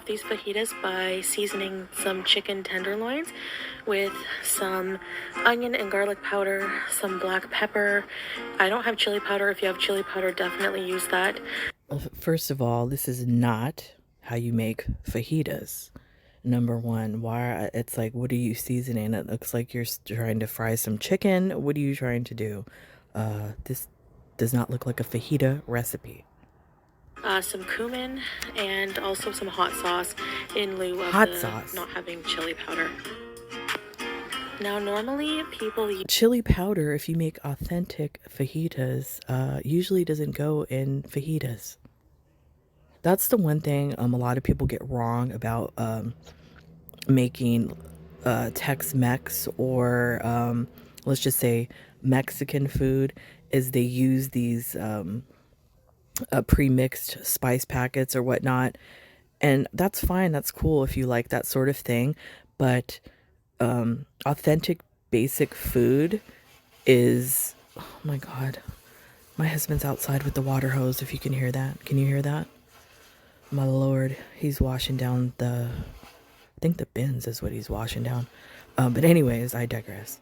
off these fajitas by seasoning some chicken tenderloins with some onion and garlic powder, some black pepper. I don't have chili powder. If you have chili powder, definitely use that. First of all, this is not how you make fajitas. Number one, why it's like, what are you seasoning? It looks like you're trying to fry some chicken. What are you trying to do? This does not look like a fajita recipe. Some cumin and also some hot sauce in lieu of Hot sauce. not having chili powder. Now, normally people use Chili powder, if you make authentic fajitas, usually doesn't go in fajitas. That's the one thing a lot of people get wrong about making Tex-Mex or let's just say Mexican food, is they use these pre-mixed spice packets or whatnot, and that's fine, that's cool if you like that sort of thing, but authentic basic food is, oh my god, my husband's outside with the water hose. If you can hear that, can you hear that? My lord, he's washing down I think the bins is what he's washing down. But anyways, I digress.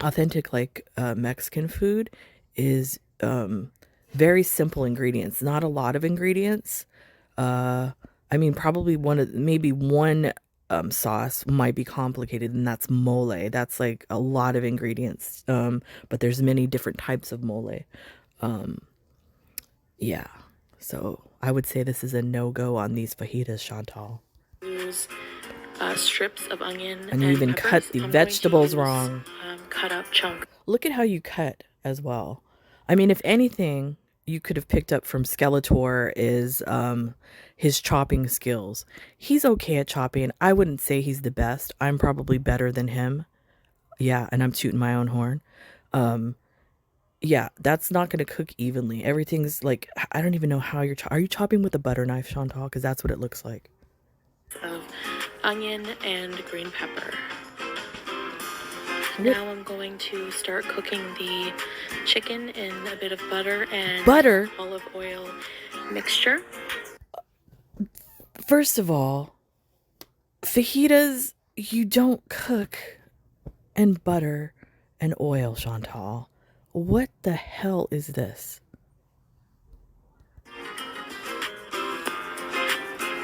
Authentic Mexican food is very simple ingredients, not a lot of ingredients. I mean, probably maybe one sauce might be complicated, and that's mole. That's like a lot of ingredients, but there's many different types of mole. Yeah, so I would say this is a no-go on these fajitas, Chantal. use strips of onion And you even cut the vegetables wrong. Cut up chunks. Look at how you cut as well. I mean, if anything you could have picked up from Skeletor is his chopping skills. He's okay at chopping. I wouldn't say he's the best. I'm probably better than him. Yeah, and I'm tooting my own horn. Yeah, that's not going to cook evenly. Everything's like, I don't even know how are you chopping with a butter knife, Chantal? Because that's what it looks like. Of onion and green pepper. Now I'm going to start cooking the chicken in a bit of butter and olive oil mixture. First of all, fajitas, you don't cook in butter and oil, Chantal. What the hell is this?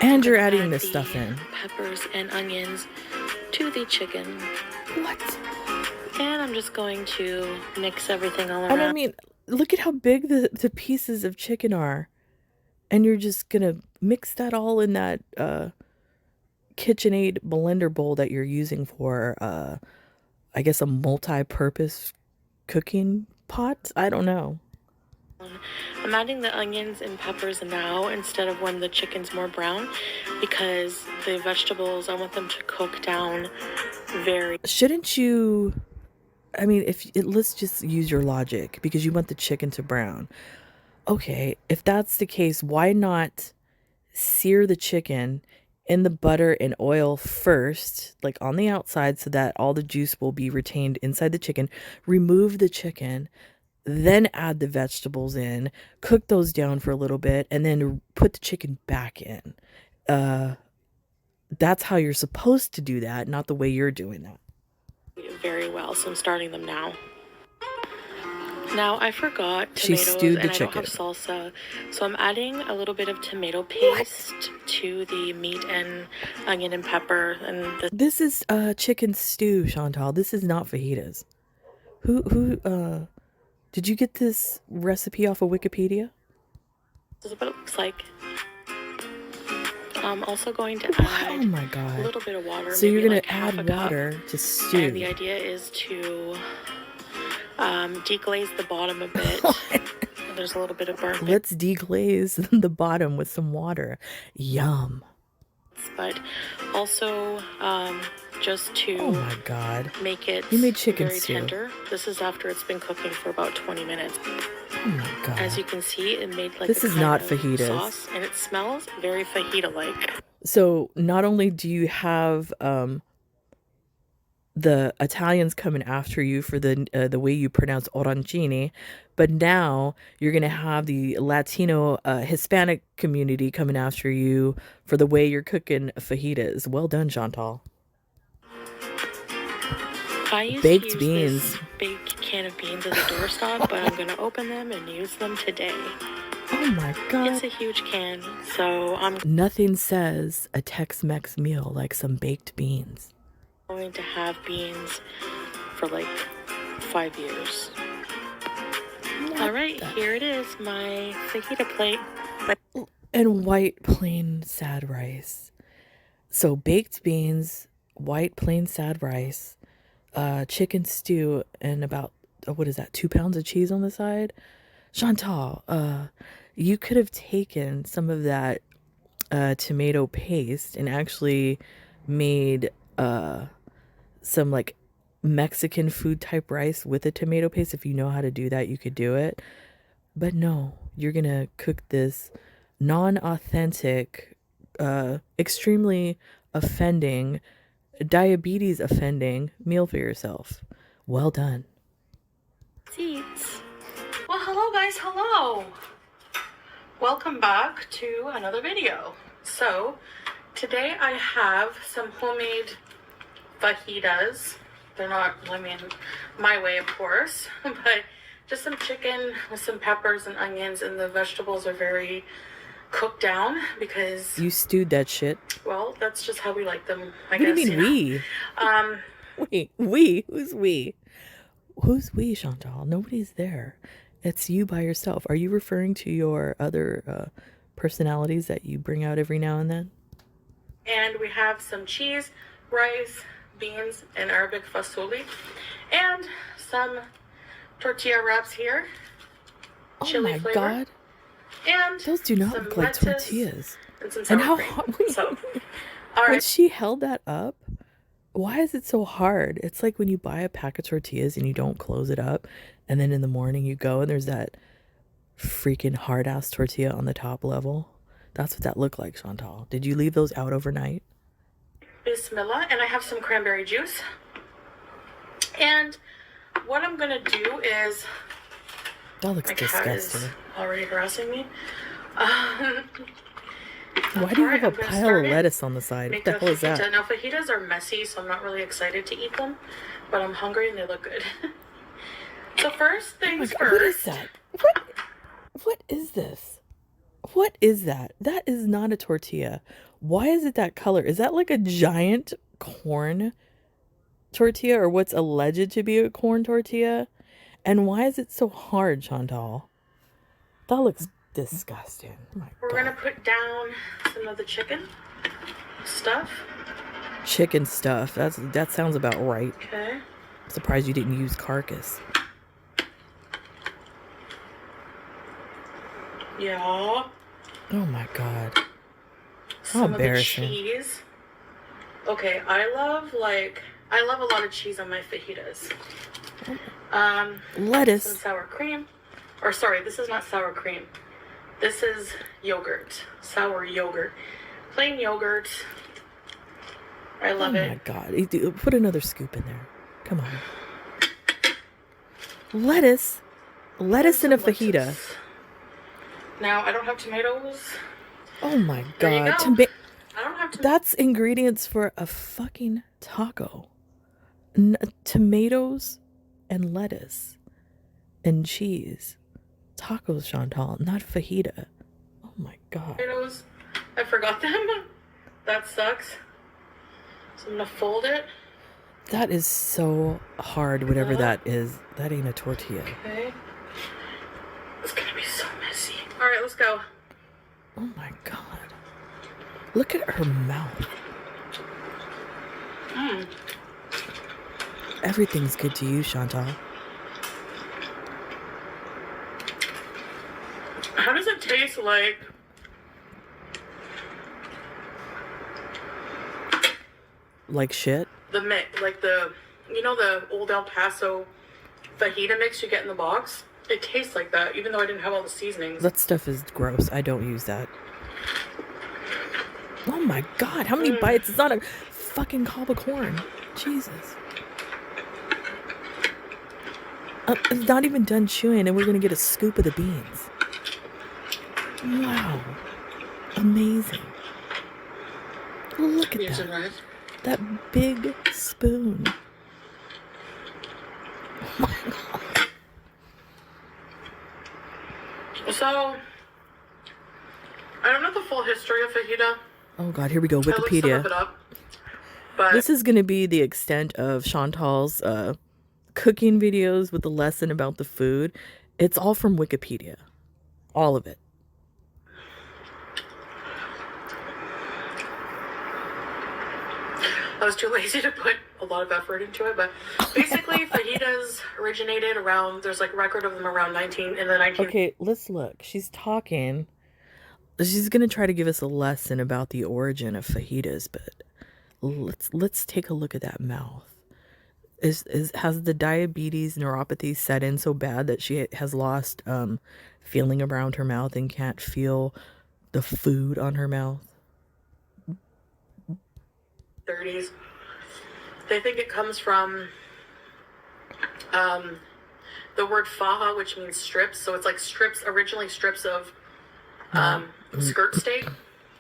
And you're adding this stuff in. Peppers and onions to the chicken. What? And I'm just going to mix everything all around. And I mean, look at how big the pieces of chicken are. And you're just gonna mix that all in that KitchenAid blender bowl that you're using for, I guess, a multi-purpose cooking pot? I don't know. I'm adding the onions and peppers now instead of when the chicken's more brown, because the vegetables, I want them to cook down very... Shouldn't you... I mean, let's just use your logic, because you want the chicken to brown. Okay, if that's the case, why not sear the chicken in the butter and oil first, like on the outside, so that all the juice will be retained inside the chicken. Remove the chicken, then add the vegetables in, cook those down for a little bit, and then put the chicken back in. That's how you're supposed to do that, not the way you're doing that. Very well, so I'm starting them now. Now, I forgot she tomatoes stewed the and chicken. I don't have salsa, so I'm adding a little bit of tomato paste to the meat and onion and pepper. And this is chicken stew, Chantal. This is not fajitas. Who did you get this recipe off of Wikipedia? This is what it looks like. I'm also going to add a little bit of water. So you're going to add water to stew. And the idea is to deglaze the bottom a bit. There's a little bit of burnt. Let's deglaze the bottom with some water. Yum. But also just to make it you made chicken very stew. Tender. This is after it's been cooking for about 20 minutes. Oh my god. As you can see, it made like this is not fajitas. Sauce, and it smells very fajita-like. So not only do you have the Italians coming after you for the way you pronounce orancini, but now you're gonna have the Latino Hispanic community coming after you for the way you're cooking fajitas. Well done, Chantal. I used to Baked use beans. this big can of beans as a doorstop, but I'm gonna open them and use them today. Oh my God. It's a huge can, so I'm Nothing says a Tex-Mex meal like some baked beans. going to have beans for like 5 years. All right, here it is, my fajita plate. And white plain sad rice. So baked beans, white plain sad rice, chicken stew, and about, what is that, 2 pounds of cheese on the side? Chantal, you could have taken some of that tomato paste and actually made some like Mexican food type rice with a tomato paste. If you know how to do that, you could do it. But no, you're gonna cook this non-authentic, extremely offending, diabetes offending meal for yourself. Well done. Seeds. Well, hello guys, hello. Welcome back to another video. So today I have some homemade fajitas. They're not, I mean, my way of course, but just some chicken with some peppers and onions, and the vegetables are very cooked down because You stewed that shit. well, that's just how we like them, I What do guess. you mean we? Wait, we? Who's we? Who's we, Chantal? Nobody's there. It's you by yourself. Are you referring to your other personalities that you bring out every now and then? And we have some cheese, rice, beans, and Arabic fasoli, and some tortilla wraps here. Oh Chili my flavor. God. And Those do not some look like lettuce tortillas. and some And sour how cream. hard? So, all When right. she held that up, why is it so hard? It's like when you buy a pack of tortillas and you don't close it up, and then in the morning you go and there's that freaking hard ass tortilla on the top level. That's what that looked like, Chantal. Did you leave those out overnight? Bismillah, and I have some cranberry juice. And what I'm gonna do is, That looks my cat is disgusting. already harassing me. Why do you alright, have I'm a gonna pile start of it. lettuce on the side? What Make the a hell is fajita. that? Now fajitas are messy, so I'm not really excited to eat them, but I'm hungry and they look good. So first Oh my things God, first. what is that? What is this? What is that? That is not a tortilla. Why is it that color? Is that like a giant corn tortilla, or what's alleged to be a corn tortilla? And why is it so hard, Chantal? That looks disgusting. Oh my We're God. gonna put down some of the chicken stuff. Chicken stuff. That sounds about right. Okay. Surprised you didn't use carcass. Yeah. Oh my God. Some of the embarrassing. cheese. Okay, I love a lot of cheese on my fajitas. Some Lettuce. sour cream. Or sorry, this is not sour cream. This is yogurt. Sour yogurt. Plain yogurt. I Oh love my it. God. Put another scoop in there. Come on. Lettuce. Lettuce in a Some fajita. lettuce. Now, I don't have tomatoes. Oh my There you God. go. I don't have tomatoes. That's ingredients for a fucking taco. Tomatoes and lettuce and cheese. Tacos, Chantal, not fajita. Oh my God. Tomatoes. I forgot them. That sucks. So I'm gonna fold it. That is so hard, whatever that is. That ain't a tortilla. Okay. It's gonna be so messy. All right, let's go. Oh my God. Look at her mouth. Mm. Everything's good to you, Chantal. How does it taste like? Like shit? The mix, like the old El Paso fajita mix you get in the box. It tastes like that, even though I didn't have all the seasonings. That stuff is gross. I don't use that. Oh my God, how many bites? It's not a fucking cob of corn. Jesus. It's not even done chewing, and we're gonna get a scoop of the beans. Wow. Amazing. Look at Beans that. and rice. That big spoon. Oh my god. So, I don't know the full history of fajita. Oh god, here we go. I looked some of Wikipedia. it up. But This is going to be the extent of Chantal's cooking videos with the lesson about the food. It's all from Wikipedia. All of it. I was too lazy to put a lot of effort into it. But basically, fajitas originated around, there's like record of them around in the 19... Okay, let's look. She's talking. She's going to try to give us a lesson about the origin of fajitas, but let's take a look at that mouth. Has the diabetes neuropathy set in so bad that she has lost feeling around her mouth and can't feel the food on her mouth? 30s. They think it comes from the word faja, which means strips. So it's like strips, originally strips of skirt steak.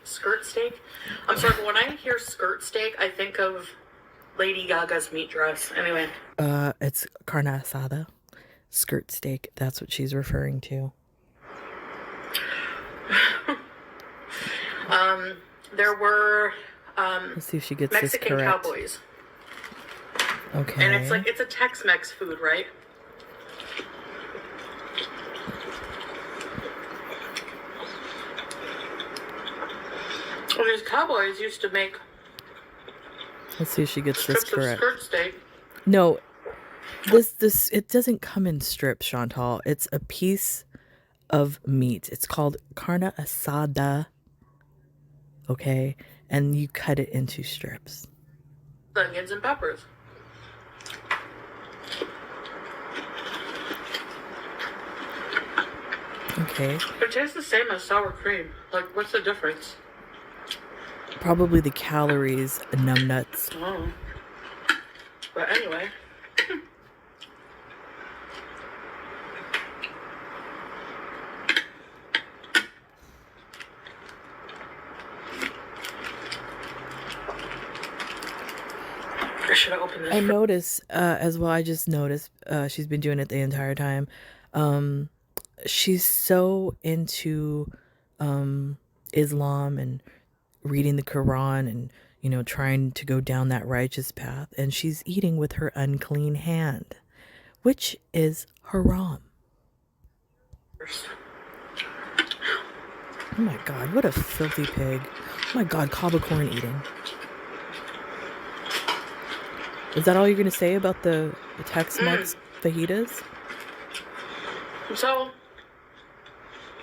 Skirt steak. I'm sorry, but when I hear skirt steak, I think of Lady Gaga's meat dress. Anyway. It's carne asada. Skirt steak. That's what she's referring to. There were Let's see if she gets Mexican this correct. cowboys. Okay. And it's a Tex-Mex food, right? And these cowboys used to make Let's see if she gets this strips of correct. skirt steak. No, this it doesn't come in strips, Chantal. It's a piece of meat. It's called carne asada. Okay, and you cut it into strips. Onions and peppers. Okay. It tastes the same as sour cream. Like, what's the difference? Probably the calories, numbnuts. Oh. But anyway. I should have opened this. I notice as well. I just noticed she's been doing it the entire time. She's so into Islam and reading the Quran and, you know, trying to go down that righteous path. And she's eating with her unclean hand, which is haram. Oh my God, what a filthy pig. Oh my God, cob corn eating. Is that all you're going to say about the Tex-Mex fajitas? So,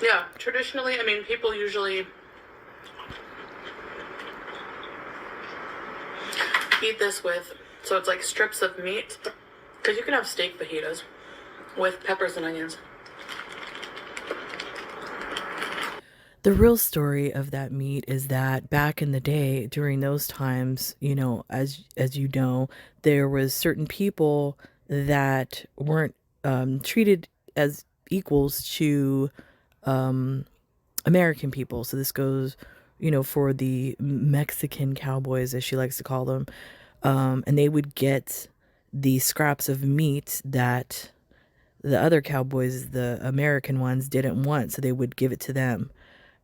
yeah, traditionally, I mean, people usually eat this with, so it's like strips of meat, because you can have steak fajitas with peppers and onions. The real story of that meat is that back in the day, during those times, you know, as you know, there was certain people that weren't treated as equals to American people. So this goes, you know, for the Mexican cowboys, as she likes to call them, and they would get the scraps of meat that the other cowboys, the American ones, didn't want, so they would give it to them.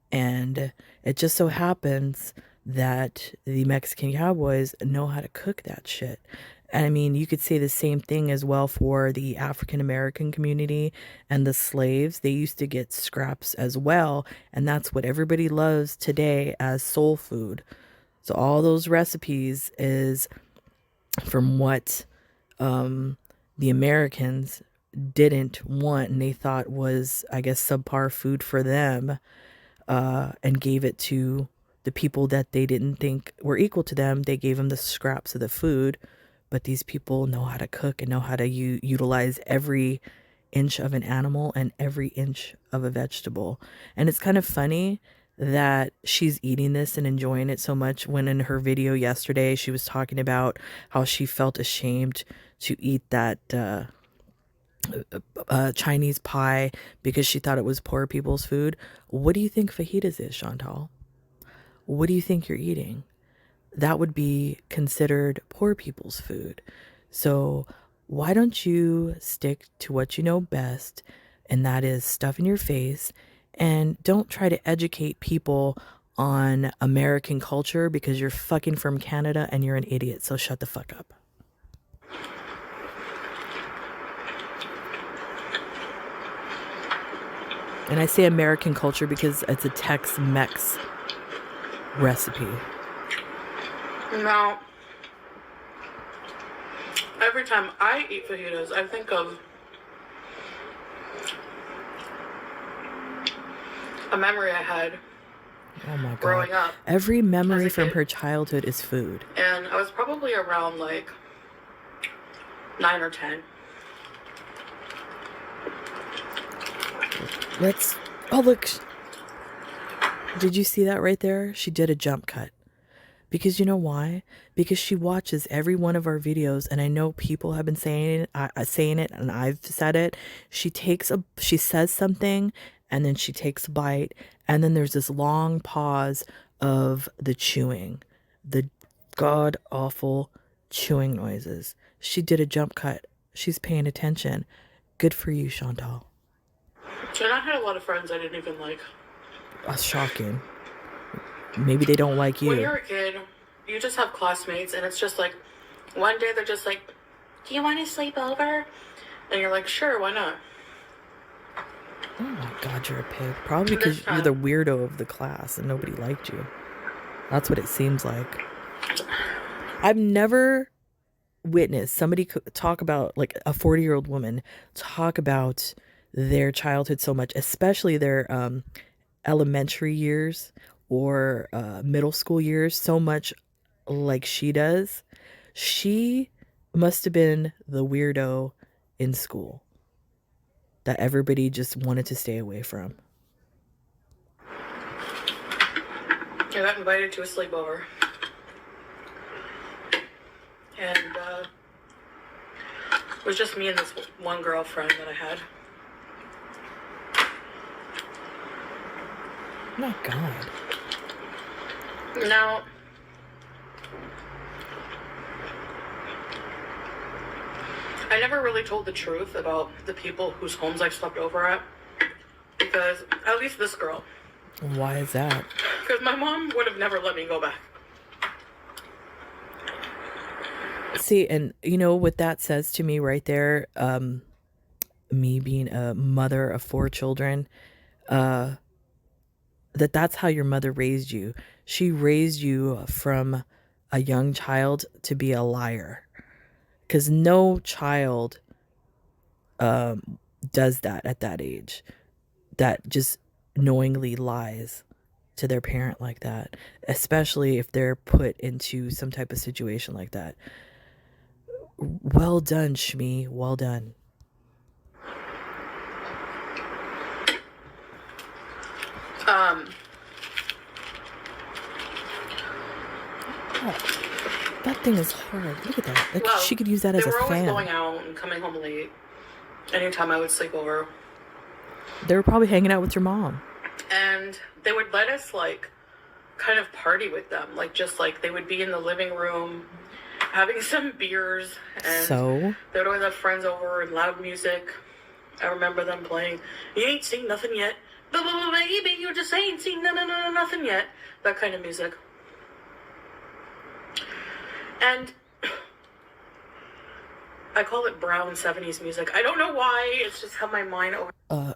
And it just so happens that the Mexican cowboys know how to cook that shit. And I mean, you could say the same thing as well for the African American community and the slaves. They used to get scraps as well. And that's what everybody loves today as soul food. So all those recipes is from what the Americans didn't want and they thought was, I guess, subpar food for them. And gave it to the people that they didn't think were equal to them. They gave them the scraps of the food, but these people know how to cook and know how to utilize every inch of an animal and every inch of a vegetable. And it's kind of funny that she's eating this and enjoying it so much when in her video yesterday she was talking about how she felt ashamed to eat that Chinese pie because she thought it was poor people's food. What do you think fajitas is, Chantal? What do you think you're eating? That would be considered poor people's food. So why don't you stick to what you know best, and that is stuff in your face, and don't try to educate people on American culture because you're fucking from Canada and you're an idiot. So shut the fuck up. And I say American culture because it's a Tex-Mex recipe. Now, every time I eat fajitas, I think of a memory I had Oh my God. growing up. Every memory as a from kid. her childhood is food. And I was probably around like 9 or 10. Oh, look. Did you see that right there? She did a jump cut. Because you know why? Because she watches every one of our videos, and I know people have been saying it, and I've said it. She says something, and then she takes a bite, and then there's this long pause of the chewing, the god awful chewing noises. She did a jump cut. She's paying attention. Good for you, Chantal. And I had a lot of friends I didn't even like. That's shocking. Maybe they don't like When you. you're a kid, you just have classmates, and it's just like, one day they're just like, do you want to sleep over? And you're like, sure, why not? Oh my God, you're a pig. Probably because you're the weirdo of the class and nobody liked you. That's what it seems like. I've never witnessed somebody talk about, like a 40-year-old woman, talk about their childhood so much, especially their elementary years or middle school years, so much like she does. She must have been the weirdo in school that everybody just wanted to stay away from. I got invited to a sleepover. And it was just me and this one girlfriend that I had. My God. Now, I never really told the truth about the people whose homes I slept over at. Because, at least this girl. Why is that? Because my mom would have never let me go back. See, and you know what that says to me right there, me being a mother of 4 children, that's how your mother raised you. She raised you from a young child to be a liar. Because no child does that at that age. That just knowingly lies to their parent like that. Especially if they're put into some type of situation like that. Well done, Shmi. Well done. Oh, that thing is hard. Look at that. Like, well, she could use that as a fan. They were always going out and coming home late. Anytime I would sleep over. They were probably hanging out with your mom. And they would let us, like, kind of party with them. Like, just, like, they would be in the living room having some beers. And so? They would always have friends over and loud music. I remember them playing, you ain't seen nothing yet. Baby, you just ain't seen nothing yet. That kind of music. And I call it brown 70s music. I don't know why. It's just how my mind over.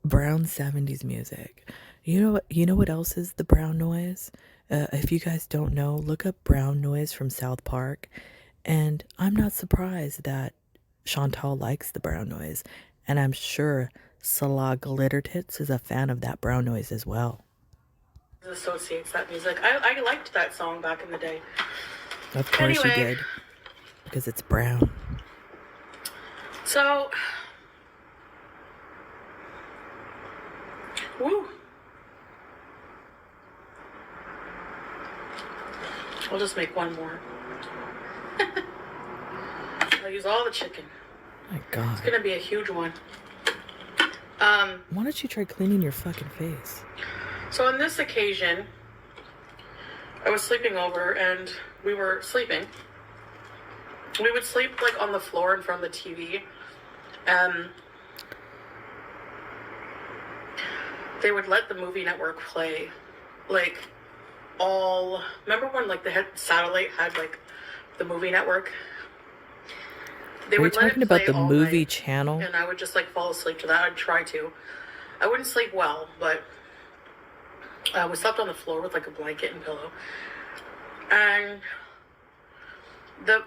Brown 70s music. You know what else is the brown noise? If you guys don't know, look up brown noise from South Park. And I'm not surprised that Chantal likes the brown noise. And I'm sure Salah Glittertits is a fan of that brown noise as well. Associates that music. I liked that song back in the day. Of course you did. Because it's brown. So, woo. I'll just make one more. I'll use all the chicken. My It's God. gonna be a huge one. Why don't you try cleaning your fucking face? So on this occasion, I was sleeping over and we were sleeping. We would sleep like on the floor in front of the TV. They would let the movie network play like remember when like the satellite had like the movie network? They Are you would let talking it play about the all movie night, channel? and I would just like fall asleep to that. I'd try to. I wouldn't sleep well, but we slept on the floor with like a blanket and pillow. And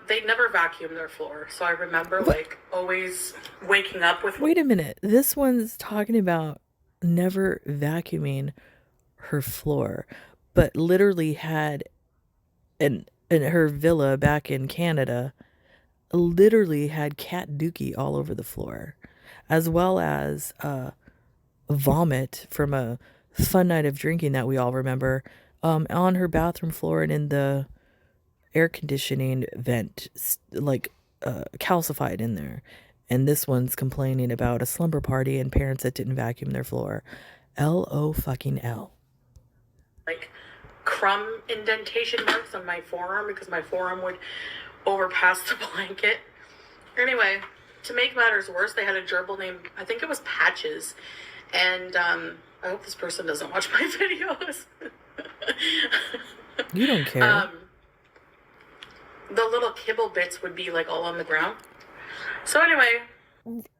they never vacuumed their floor, so I remember like always waking up with. Wait a minute. This one's talking about never vacuuming her floor, but literally had in her villa back in Canada, literally had cat dookie all over the floor, as well as vomit from a fun night of drinking that we all remember, on her bathroom floor and in the air conditioning vent, like calcified in there. And this one's complaining about a slumber party and parents that didn't vacuum their floor. L-O fucking L. Like crumb indentation marks on my forearm because my forearm would overpass the blanket. Anyway, to make matters worse, they had a gerbil named, I think it was Patches. And I hope this person doesn't watch my videos. You don't care. The little kibble bits would be like all on the ground. So anyway.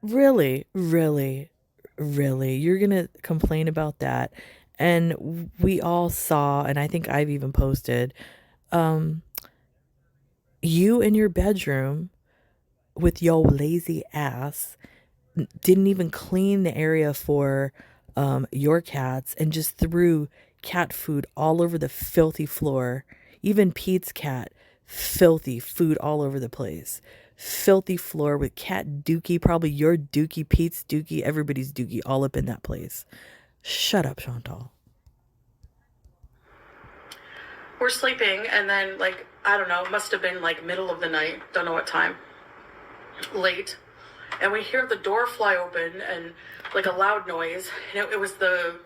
Really, really, really, you're gonna complain about that? And we all saw, and I think I've even posted, you in your bedroom with your lazy ass didn't even clean the area for your cats and just threw cat food all over the filthy floor. Even Pete's cat, filthy food all over the place. Filthy floor with cat dookie, probably your dookie, Pete's dookie, everybody's dookie all up in that place. Shut up, Chantal. We're sleeping, and then, like, I don't know, it must have been like middle of the night, don't know what time, late, and we hear the door fly open and like a loud noise. And it was the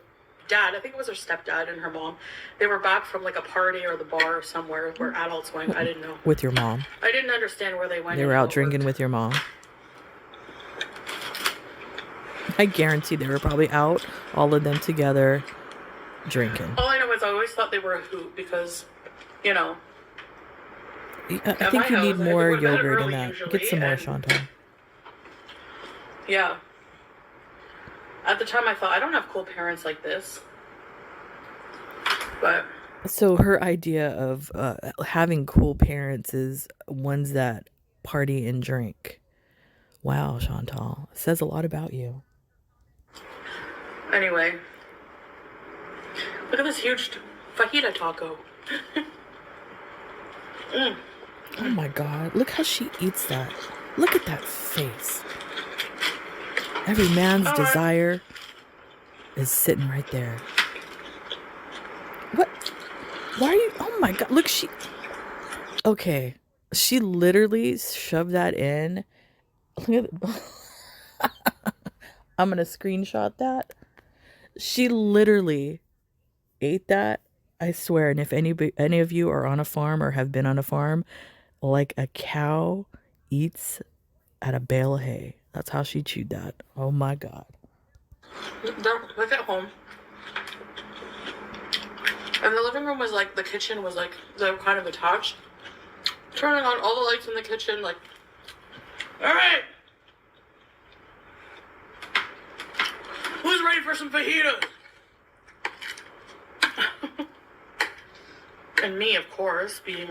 dad, I think it was her stepdad and her mom. They were back from like a party or the bar or somewhere where adults went. I didn't know. With your mom. I didn't understand where they went. They were out drinking with your mom. I guarantee they were probably out, all of them together, drinking. All I know is I always thought they were a hoot because, you know. I think you need more yogurt in that. Get some more, Chantal. Yeah. At the time I thought, I don't have cool parents like this. But. So her idea of having cool parents is ones that party and drink. Wow, Chantal. It says a lot about you. Anyway. Look at this huge fajita taco. Oh my God. Look how she eats that. Look at that face. Every man's desire is sitting right there. What? Why are you? Oh my God. Look, okay. She literally shoved that in. Look at I'm going to screenshot that. She literally ate that. I swear. And if any of you are on a farm or have been on a farm, like a cow eats at a bale of hay. That's how she chewed that. Oh my God. Look at home. And the living room was like, the kitchen was like, they were kind of attached. Turning on all the lights in the kitchen, like, all right. Who's ready for some fajitas? And me, of course, being...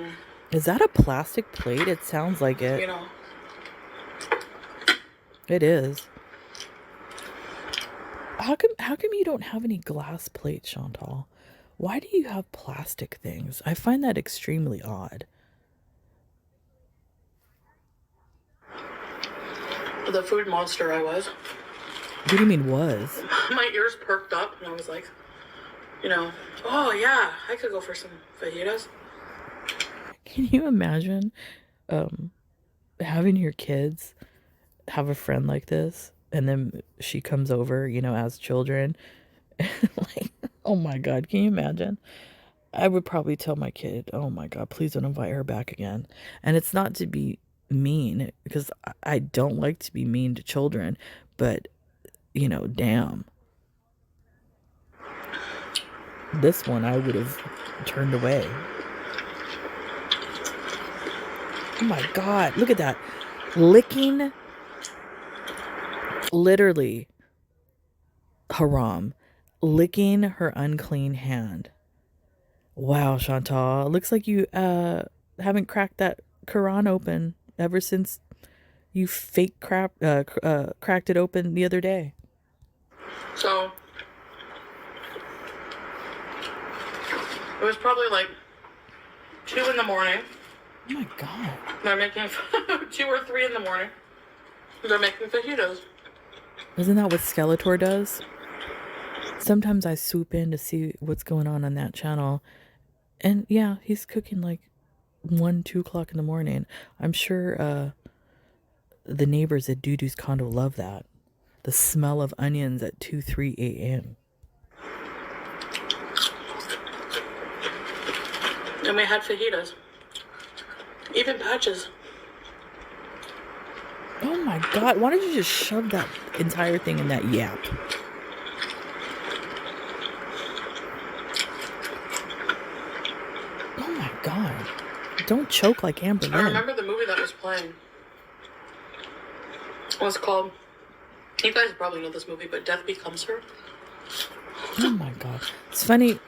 Is that a plastic plate? It sounds like it. You know. It is. How come you don't have any glass plates, Chantal? Why do you have plastic things? I find that extremely odd. The food monster I was. What do you mean was? My ears perked up and I was like, you know, oh yeah, I could go for some fajitas. Can you imagine having your kids have a friend like this, and then she comes over, as children. Like, oh my God, can you imagine? I would probably tell my kid, oh my God, please don't invite her back again. And it's not to be mean, because I don't like to be mean to children, but, damn. This one I would have turned away. Oh my God, look at that. Licking, literally, haram, licking her unclean hand. Wow, Chantal, looks like you haven't cracked that Quran open ever since you cracked it open the other day. So it was probably like 2 in the morning. Oh my God. They're making 2 or 3 in the morning. They're making fajitas. Isn't that what Skeletor does? Sometimes I swoop in to see what's going on that channel. And yeah, he's cooking like 1, 2 o'clock in the morning. I'm sure the neighbors at Dudu's condo love that. The smell of onions at 2, 3 a.m. And we had fajitas. Even patches. Oh my God, why don't you just shove that entire thing in that yap? Oh my God. Don't choke like Amber Lynn. I remember the movie that was playing. It was called, you guys probably know this movie, but Death Becomes Her. Oh my God. It's funny.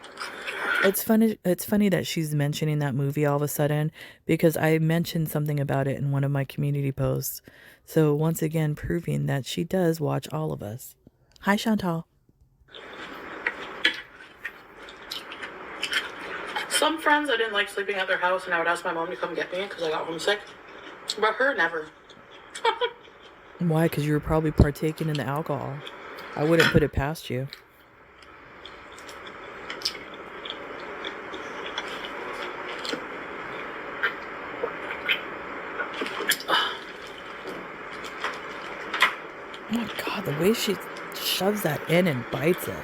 It's funny that she's mentioning that movie all of a sudden, because I mentioned something about it in one of my community posts. So once again, proving that she does watch all of us. Hi, Chantal. Some friends, I didn't like sleeping at their house, and I would ask my mom to come get me because I got homesick. But her, never. Why? Because you were probably partaking in the alcohol. I wouldn't put it past you. Oh my God, the way she shoves that in and bites it.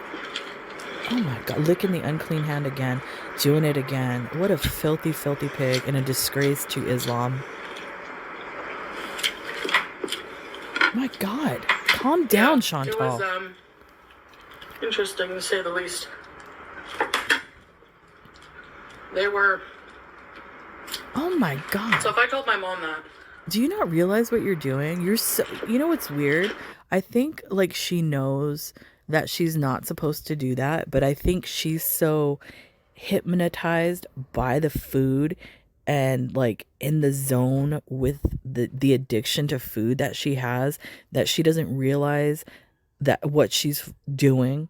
Oh my God, licking the unclean hand again, doing it again. What a filthy, filthy pig, and a disgrace to Islam. My God, calm down, Chantal. It was interesting to say the least. They were. Oh my God. So if I told my mom that. Do you not realize what you're doing? You know what's weird? I think like she knows that she's not supposed to do that, but I think she's so hypnotized by the food and like in the zone with the addiction to food that she has, that she doesn't realize that what she's doing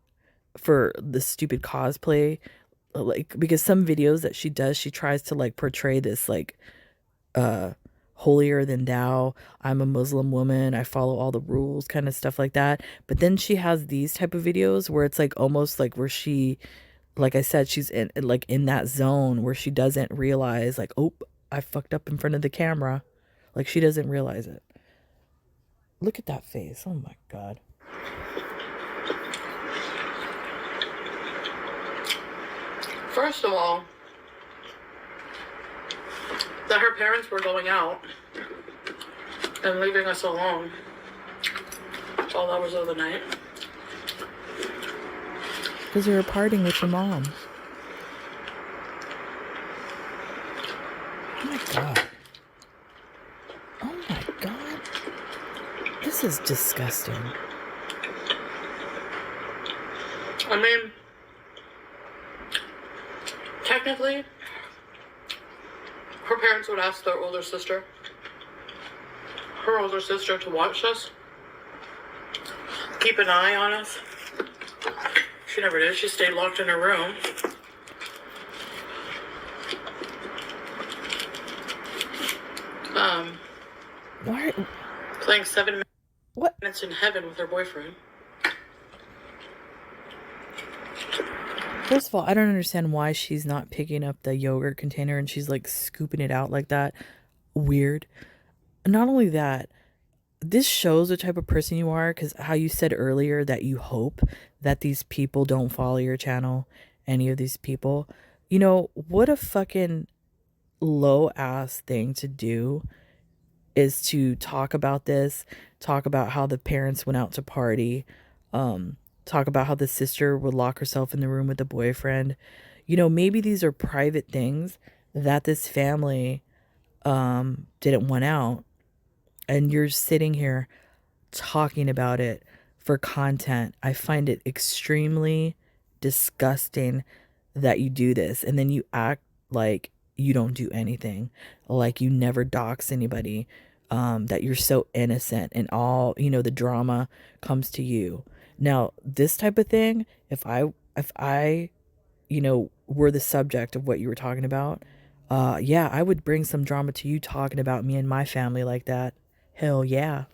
for the stupid cosplay, like, because some videos that she does, she tries to like portray this like holier than thou, I'm a Muslim woman, I follow all the rules, kind of stuff like that. But then she has these type of videos where it's like almost like where she, like I said, she's in that zone where she doesn't realize like, oh, I fucked up in front of the camera. Like she doesn't realize it. Look at that face. Oh my God. First of all, that her parents were going out and leaving us alone all hours of the night. Because you were partying with your mom. Oh my God. Oh my God. This is disgusting. I mean, technically, her parents would ask her older sister to watch us, keep an eye on us. She never did. She stayed locked in her room. Why? Playing 7 What? minutes in heaven with her boyfriend. First of all, I don't understand why she's not picking up the yogurt container and she's like scooping it out like that. Weird. Not only that, this shows the type of person you are, because how you said earlier that you hope that these people don't follow your channel, any of these people. You know, what a fucking low ass thing to do is to talk about this, talk about how the parents went out to party, talk about how the sister would lock herself in the room with the boyfriend. You know, maybe these are private things that this family didn't want out, and you're sitting here talking about it for content. I find it extremely disgusting that you do this, and then you act like you don't do anything, like you never dox anybody, that you're so innocent, and all, you know, the drama comes to you. Now, this type of thing, if I you know, were the subject of what you were talking about, yeah, I would bring some drama to you talking about me and my family like that. Hell yeah.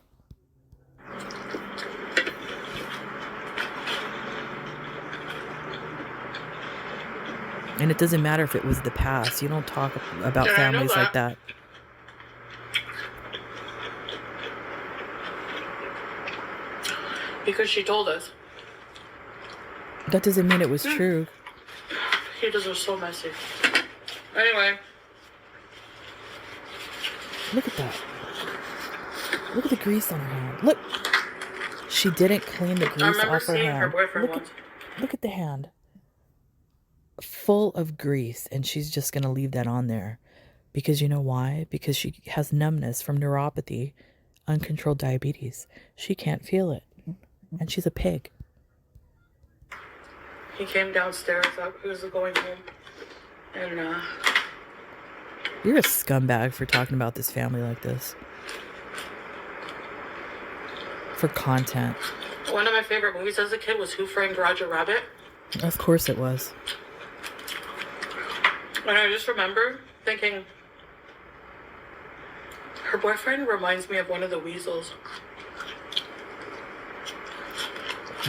And it doesn't matter if it was the past. You don't talk about And I know families like that that. because she told us. That doesn't mean it was true. He does are so messy. Anyway. Look at that. Look at the grease on her hand. Look. She didn't clean the I grease remember off her seeing her hand. boyfriend once. Look at the hand. Full of grease, and she's just going to leave that on there. Because you know why? Because she has numbness from neuropathy, uncontrolled diabetes. She can't feel it. And she's a pig. He came downstairs. He was going home. And, You're a scumbag for talking about this family like this. For content. One of my favorite movies as a kid was Who Framed Roger Rabbit. Of course it was. And I just remember thinking, her boyfriend reminds me of one of the weasels.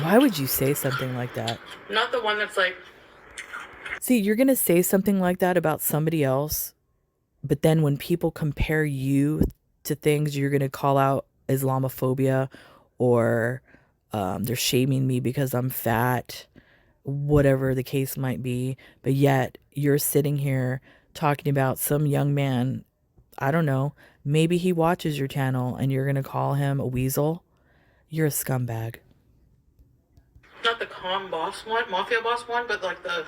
Why would you say something like that? Not the one that's like... See, you're going to say something like that about somebody else, but then when people compare you to things, you're going to call out Islamophobia, or they're shaming me because I'm fat, whatever the case might be. But yet you're sitting here talking about some young man. I don't know. Maybe he watches your channel and you're going to call him a weasel. You're a scumbag. Not the calm boss one, mafia boss one, but like the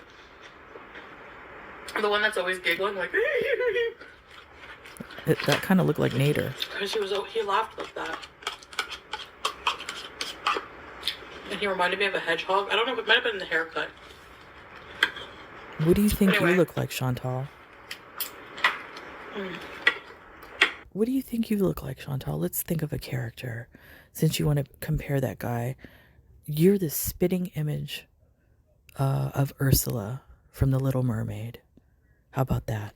one that's always giggling, like... That kind of looked like Nader. Because he laughed like that. And he reminded me of a hedgehog. I don't know, it might have been the haircut. What do you think Anyway. you look like, Chantal? What do you think you look like, Chantal? Let's think of a character. Since you want to compare that guy, you're the spitting image of Ursula from The Little Mermaid. How about that?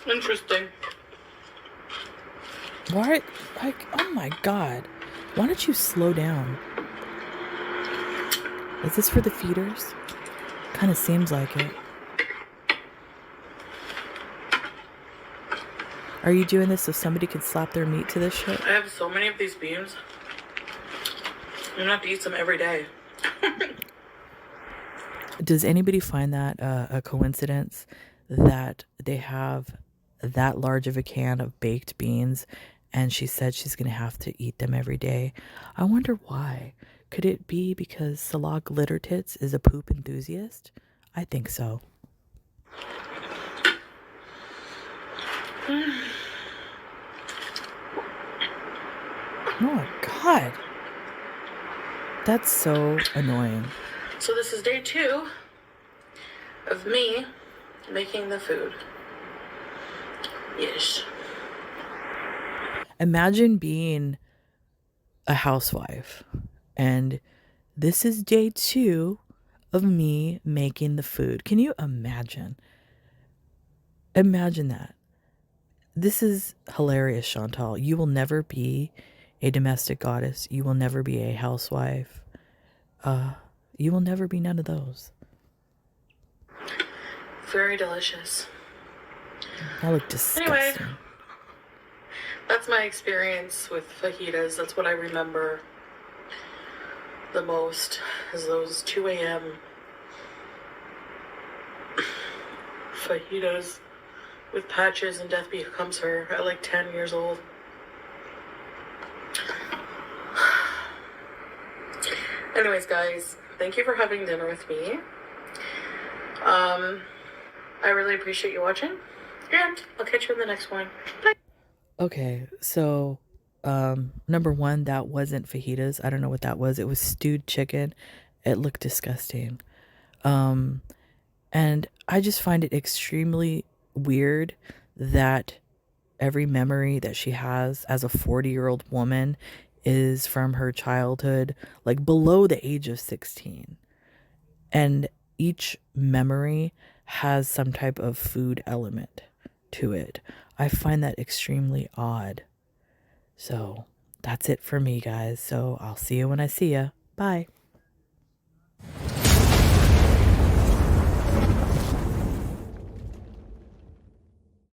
Interesting. Why? Like, oh my God. Why don't you slow down? Is this for the feeders? Kind of seems like it. Are you doing this so somebody can slap their meat to this shit? I have so many of these beans. I'm gonna have to eat some every day. Does anybody find that a coincidence that they have that large of a can of baked beans, and she said she's going to have to eat them every day? I wonder why. Could it be because Salah Glitter Tits is a poop enthusiast? I think so. Oh, God. That's so annoying. So this is day 2 of me making the food. Yes. Imagine being a housewife, and this is day 2 of me making the food. Can you imagine? Imagine that. This is hilarious, Chantal. You will never be a domestic goddess. You will never be a housewife. You will never be none of those. Very delicious. That looked disgusting. Anyway, that's my experience with fajitas. That's what I remember the most, is those 2 a.m. fajitas with patches and Death Becomes Her at like 10 years old. Anyways, guys, thank you for having dinner with me. I really appreciate you watching, and I'll catch you in the next one. Bye. Okay, so number one, that wasn't fajitas. I don't know what that was. It was stewed chicken. It looked disgusting. And I just find it extremely weird that every memory that she has as a 40-year-old woman is from her childhood, like below the age of 16. And each memory has some type of food element to it. I find that extremely odd. So that's it for me, guys. So I'll see you when I see ya. Bye.